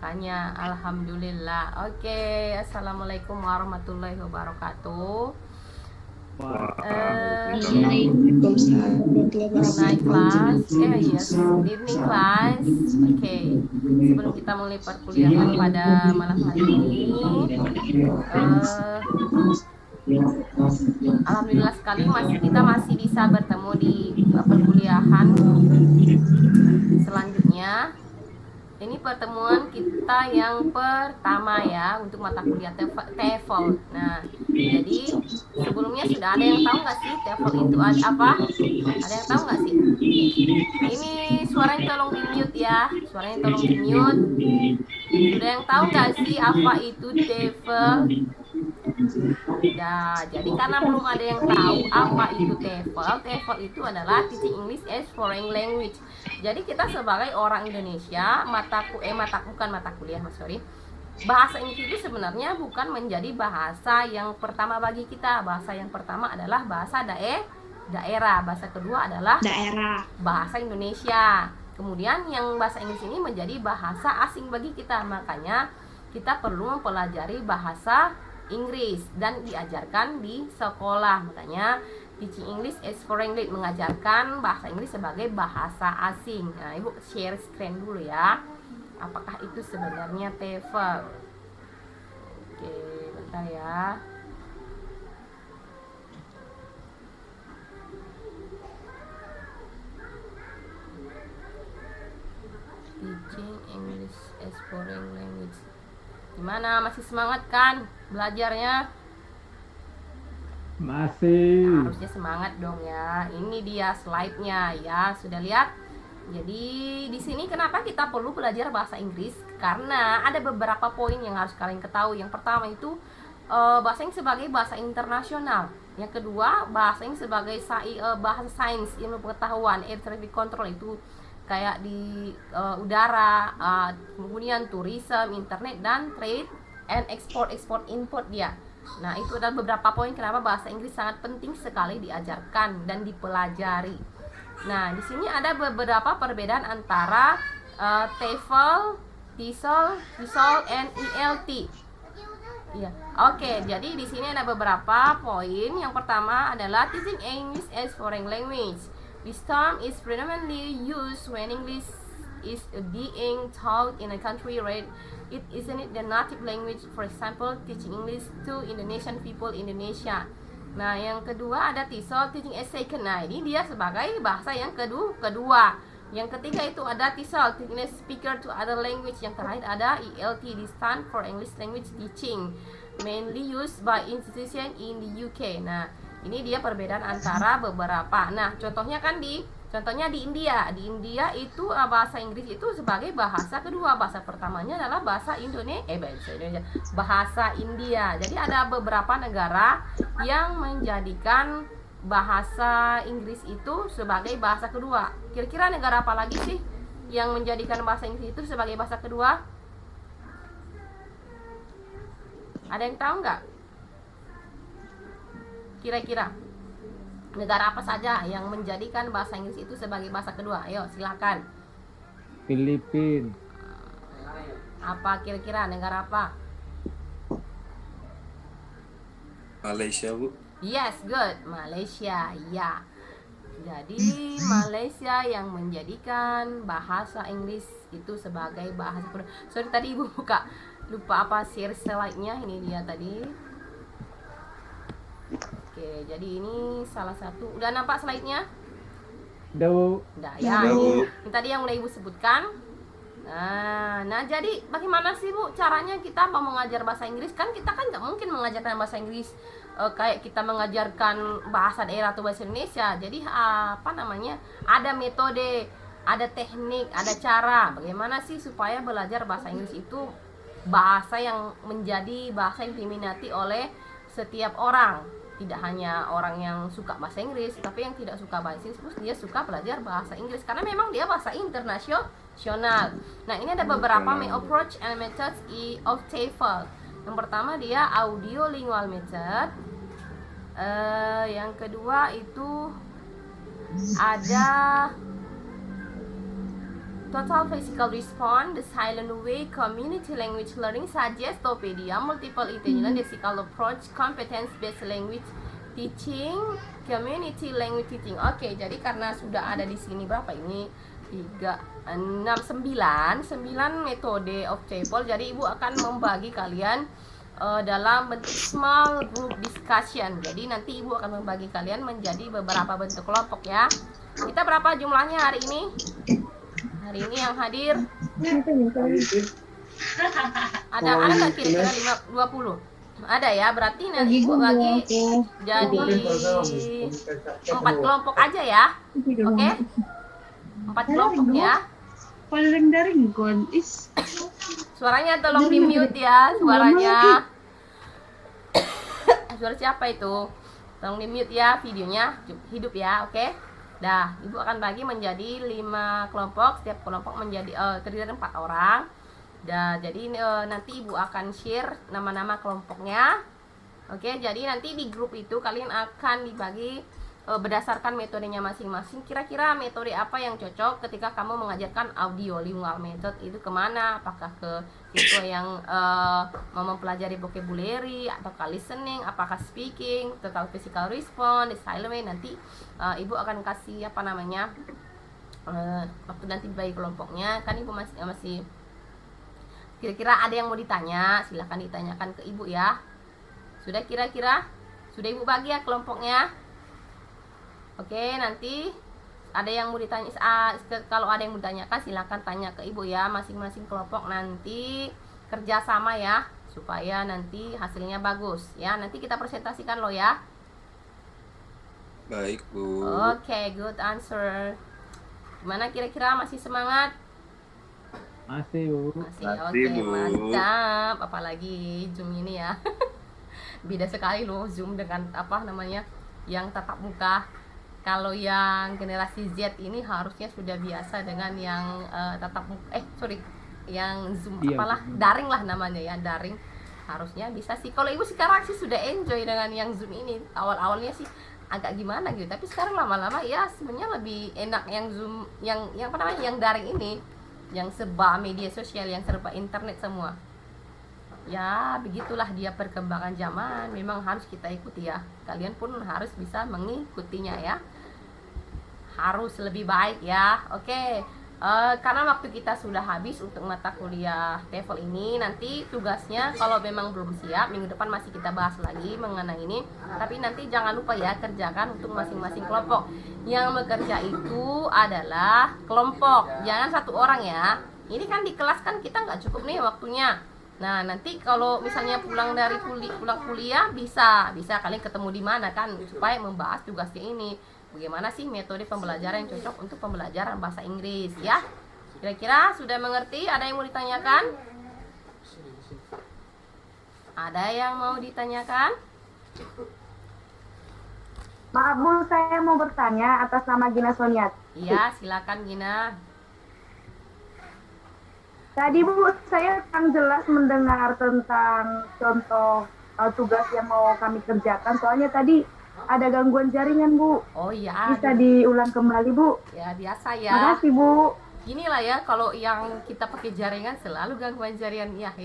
Makanya alhamdulillah. Oke, assalamualaikum warahmatullahi wabarakatuh. Waalaikumsalam warahmatullahi Naik kelas, wabarakatuh. yes, good evening class. Oke, sebelum kita mulai perkuliahan pada malam hari ini, eh, alhamdulillah sekali kita masih bisa bertemu di perkuliahan selanjutnya. Ini pertemuan kita yang pertama ya untuk mata kuliah TEFL. Nah, jadi sebelumnya sudah ada yang tahu nggak sih TEFL itu apa? Ada yang tahu nggak sih? Ini suaranya tolong di mute ya. Suaranya tolong di mute. Sudah yang tahu nggak sih apa itu TEFL? Nah, jadi karena belum ada yang tahu apa itu TEFL, TEFL itu adalah Teaching English as Foreign Language. Jadi kita sebagai orang Indonesia, bukan mata kuliah, sorry. Bahasa Inggris itu sebenarnya bukan menjadi bahasa yang pertama bagi kita. Bahasa yang pertama adalah bahasa daerah. Bahasa kedua adalah Daerah. bahasa Indonesia. Kemudian yang bahasa Inggris ini menjadi bahasa asing bagi kita. Makanya kita perlu mempelajari bahasa Inggris dan diajarkan di sekolah. Makanya Teaching English as Foreign Language, mengajarkan bahasa Inggris sebagai bahasa asing. Nah, Ibu share screen dulu ya. Apakah itu sebenarnya TEFL? Oke, bentar ya. Teaching English as Foreign Language. Gimana, masih semangat kan belajarnya? Masih. Harusnya semangat dong ya. Ini dia slide-nya ya, sudah lihat? Jadi di sini kenapa kita perlu belajar bahasa Inggris? Karena ada beberapa poin yang harus kalian ketahui. Yang pertama itu bahasa Inggris sebagai bahasa internasional. Yang kedua, bahasa Inggris sebagai bahasa sains, ilmu pengetahuan, air traffic control itu kayak di udara, kemudian tourism, internet, dan trade and export import dia. Nah, itu adalah beberapa poin kenapa bahasa Inggris sangat penting sekali diajarkan dan dipelajari. Nah, di sini ada beberapa perbedaan antara TEFL, TESOL, and ELT. Iya. Oke, jadi di sini ada beberapa poin. Yang pertama adalah teaching English as foreign language. This term is predominantly used when English is being taught in a country where it isn't the native language. For example, teaching English to Indonesian people Indonesia. Nah, yang kedua ada TESOL, teaching as second. Nah, ini dia sebagai bahasa yang kedua. Yang ketiga itu ada TESOL, teaching as speaker to other language. Yang terakhir ada ELT, this stand for English language teaching, mainly used by institution in the UK. Nah, ini dia perbedaan antara beberapa. Nah, contohnya di India. Di India itu bahasa Inggris itu sebagai bahasa kedua. Bahasa pertamanya adalah bahasa bahasa India. Jadi ada beberapa negara yang menjadikan bahasa Inggris itu sebagai bahasa kedua. Kira-kira negara apa lagi sih yang menjadikan bahasa Inggris itu sebagai bahasa kedua? Ada yang tahu nggak? Kira-kira negara apa saja yang menjadikan bahasa Inggris itu sebagai bahasa kedua? Ayo, silakan. Filipina. Apa kira-kira negara apa? Malaysia, Bu. Yes, good. Malaysia, ya. Jadi Malaysia yang menjadikan bahasa Inggris itu sebagai bahasa kedua. Sorry, tadi Ibu lupa apa share slide-nya. Ini dia tadi. Oke, jadi ini salah satu. Udah nampak slide-nya? Udah ya. Ini tadi yang udah Ibu sebutkan. Nah, jadi bagaimana sih Bu caranya kita mau mengajar bahasa Inggris? Kan kita kan nggak mungkin mengajarkan bahasa Inggris kayak kita mengajarkan bahasa daerah atau bahasa Indonesia. Jadi ada metode, ada teknik, ada cara. Bagaimana sih supaya belajar bahasa Inggris itu bahasa yang menjadi bahasa yang diminati oleh setiap orang. Tidak hanya orang yang suka bahasa Inggris, tapi yang tidak suka bahasa Inggris dia suka belajar bahasa Inggris karena memang dia bahasa internasional. Nah, ini ada beberapa approach and methods of TEFL. Yang pertama dia audio lingual method. Yang kedua itu ada Total physical response, the silent way, community language learning, Suggestopedia, multiple intelligent lexical approach, competence based language teaching, community language teaching. Oke, jadi karena sudah ada di sini berapa ini? 3, 6, 9 metode of TOEFL. Jadi Ibu akan membagi kalian dalam bentuk small group discussion. Jadi nanti Ibu akan membagi kalian menjadi beberapa bentuk kelompok ya. Kita berapa jumlahnya hari ini? Hari ini yang hadir ada nggak kira-kira 20? Ada ya, berarti nanti Ibu bagi jadi 4 kelompok aja ya. Oke? 4 kelompok ya. Daring kon is. Suaranya tolong di mute ya, suaranya. Suara siapa itu? Tolong di mute ya, videonya hidup ya, oke? Dah, Ibu akan bagi menjadi 5 kelompok, setiap kelompok menjadi terdiri dari 4 orang. Dah, jadi nanti Ibu akan share nama-nama kelompoknya. Oke, jadi nanti di grup itu kalian akan dibagi berdasarkan metodenya masing-masing. Kira-kira metode apa yang cocok ketika kamu mengajarkan audio lingual method itu kemana? Apakah ke siswa yang mau mempelajari vocabulary atau listening, apakah speaking, total physical response, silent way. Nanti Ibu akan kasih apa namanya waktu nanti bagi kelompoknya. Kan Ibu masih kira-kira ada yang mau ditanya, silahkan ditanyakan ke Ibu ya. Sudah kira-kira sudah Ibu bagi ya kelompoknya. Oke, nanti ada yang mau ditanya, kalau ada yang mau ditanyakan silakan tanya ke Ibu ya. Masing-masing kelompok nanti kerjasama ya, supaya nanti hasilnya bagus ya. Nanti kita presentasikan loh ya. Baik, Bu. Oke, good answer. Gimana kira-kira, masih semangat? Masih, Bu. Masih, Masih, oke, Bu. mantap. Apalagi Zoom ini ya. Beda sekali loh Zoom dengan apa namanya yang tatap muka. Kalau yang generasi Z ini harusnya sudah biasa dengan yang tatap muka, yang Zoom Iya, apalah, betul. daring lah namanya ya, daring. Harusnya bisa sih. Kalau Ibu sekarang sih sudah enjoy dengan yang Zoom ini. Awal-awalnya sih agak gimana gitu, tapi sekarang lama-lama ya sebenarnya lebih enak yang Zoom, yang apa namanya, yang daring ini, yang serba media sosial, yang serba internet semua. Ya begitulah dia perkembangan zaman, memang harus kita ikuti ya. Kalian pun harus bisa mengikutinya ya, harus lebih baik ya. Oke, karena waktu kita sudah habis untuk mata kuliah TOEFL ini. Nanti tugasnya kalau memang belum siap, minggu depan masih kita bahas lagi mengenai ini. Tapi nanti jangan lupa ya, kerjakan untuk masing-masing kelompok. Yang bekerja itu adalah kelompok, jangan satu orang ya. Ini kan di kelas kan kita nggak cukup nih waktunya. Nah, nanti kalau misalnya pulang kuliah bisa kalian ketemu di mana kan, supaya membahas tugasnya ini. Bagaimana sih metode pembelajaran yang cocok untuk pembelajaran bahasa Inggris ya? Kira-kira sudah mengerti? Ada yang mau ditanyakan? Ada yang mau ditanyakan? Maaf Bu, saya mau bertanya atas nama Gina Soniat. Iya, silakan Gina. Tadi Bu, saya kurang jelas mendengar tentang contoh tugas yang mau kami kerjakan. Soalnya tadi ada gangguan jaringan Bu. Oh iya. Bisa diulang kembali Bu? Ya biasa ya. Makasih Bu. Inilah ya, kalau yang kita pakai jaringan selalu gangguan jaringan. Ya.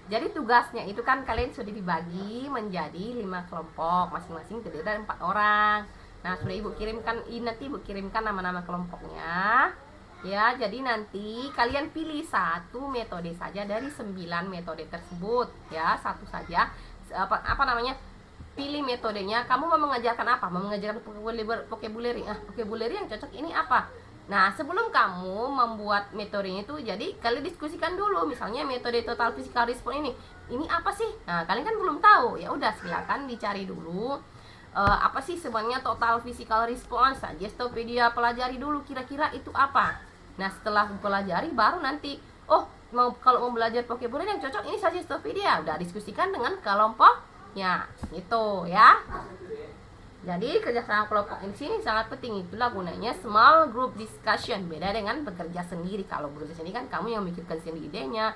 Jadi tugasnya itu kan kalian sudah dibagi menjadi 5 kelompok, masing-masing terdiri dari 4 orang. Nah, sudah Ibu kirimkan, nanti Ibu kirimkan nama-nama kelompoknya. Ya, jadi nanti kalian pilih satu metode saja dari 9 metode tersebut ya, satu saja. Apa namanya? Pilih metodenya. Kamu mau mengajarkan apa? Mau mengajarkan vocabulary. Vocabulary yang cocok ini apa? Nah, sebelum kamu membuat metodenya itu, jadi kalian diskusikan dulu. Misalnya metode total physical response ini apa sih? Nah, kalian kan belum tahu. Ya udah, silakan dicari dulu. Apa sih sebenarnya total physical response? Suggestopedia, pelajari dulu kira-kira itu apa. Nah, setelah mempelajari baru nanti, kalau mau belajar vocabulary yang cocok ini Suggestopedia. Udah diskusikan dengan kelompoknya, gitu ya. Jadi kerjasama kelompok di sini sangat penting. Itulah gunanya small group discussion. Beda dengan bekerja sendiri. Kalau bekerja sendiri kan kamu yang memikirkan sendiri idenya,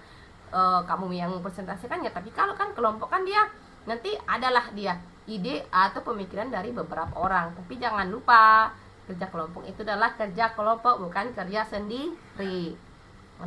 kamu yang presentasikannya. Tapi kalau kan kelompok kan dia nanti adalah dia ide atau pemikiran dari beberapa orang. Tapi jangan lupa Kerja kelompok itu adalah kerja kelompok, bukan kerja sendiri.